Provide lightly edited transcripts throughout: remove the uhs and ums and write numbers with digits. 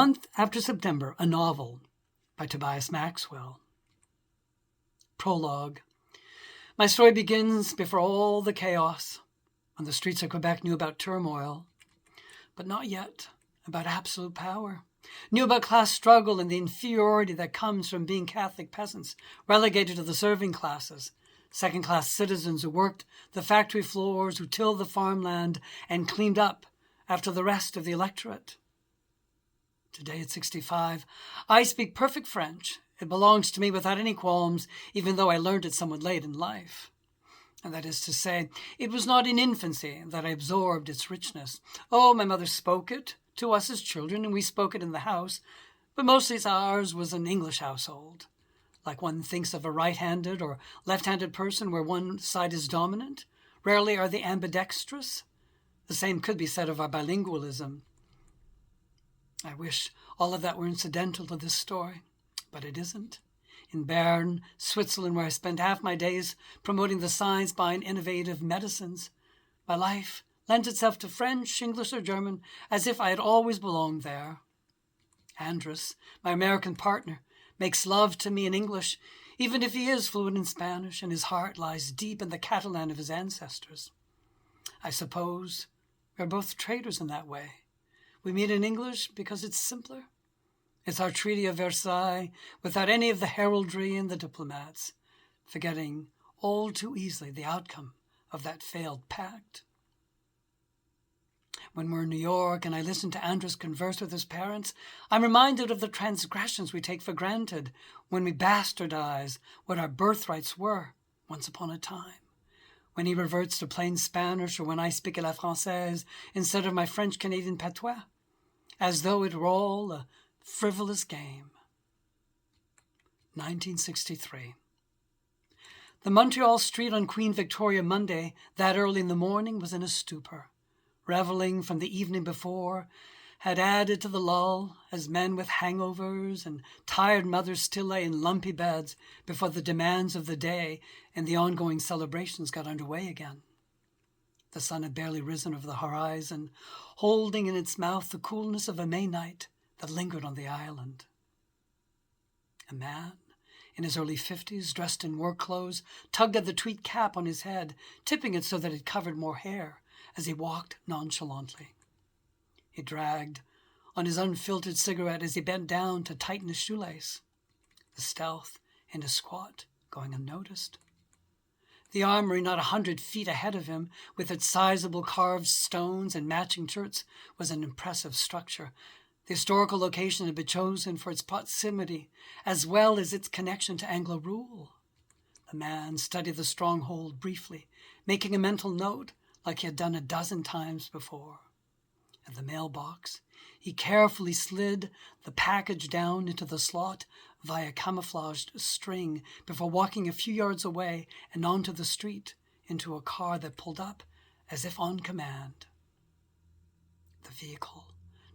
Month After September, a novel by Tobias Maxwell. Prologue. My story begins before all the chaos, when the streets of Quebec knew about turmoil, but not yet about absolute power. Knew about class struggle and the inferiority that comes from being Catholic peasants, relegated to the serving classes, second-class citizens who worked the factory floors, who tilled the farmland and cleaned up after the rest of the electorate. Today at 65, I speak perfect French. It belongs to me without any qualms, even though I learned it somewhat late in life. And that is to say, it was not in infancy that I absorbed its richness. Oh, my mother spoke it to us as children, and we spoke it in the house, but mostly ours was an English household. Like one thinks of a right-handed or left-handed person where one side is dominant. Rarely are they ambidextrous. The same could be said of our bilingualism. I wish all of that were incidental to this story, but it isn't. In Bern, Switzerland, where I spent half my days promoting the science behind innovative medicines, my life lends itself to French, English, or German as if I had always belonged there. Andrus, my American partner, makes love to me in English, even if he is fluent in Spanish and his heart lies deep in the Catalan of his ancestors. I suppose we're both traitors in that way. We meet in English because it's simpler. It's our Treaty of Versailles without any of the heraldry and the diplomats, forgetting all too easily the outcome of that failed pact. When we're in New York and I listen to Andrus converse with his parents, I'm reminded of the transgressions we take for granted when we bastardize what our birthrights were once upon a time. When he reverts to plain Spanish, or when I speak à la française instead of my French-Canadian patois, as though it were all a frivolous game. 1963. The Montreal street on Queen Victoria Monday, that early in the morning, was in a stupor. Reveling from the evening before had added to the lull, as men with hangovers and tired mothers still lay in lumpy beds before the demands of the day and the ongoing celebrations got underway again. The sun had barely risen over the horizon, holding in its mouth the coolness of a May night that lingered on the island. A man in his early 50s, dressed in work clothes, tugged at the tweed cap on his head, tipping it so that it covered more hair as he walked nonchalantly. He dragged on his unfiltered cigarette as he bent down to tighten his shoelace, the stealth in his squat going unnoticed. The armory not 100 feet ahead of him, with its sizable carved stones and matching turrets, was an impressive structure. The historical location had been chosen for its proximity, as well as its connection to Anglo rule. The man studied the stronghold briefly, making a mental note like he had done a dozen times before. At the mailbox, he carefully slid the package down into the slot via camouflaged string before walking a few yards away and onto the street into a car that pulled up as if on command. The vehicle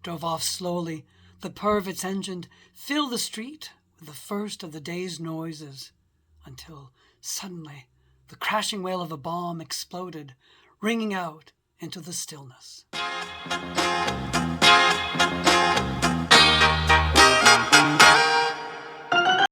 drove off slowly. The purr of its engine filled the street with the first of the day's noises, until suddenly the crashing wail of a bomb exploded, ringing out into the stillness.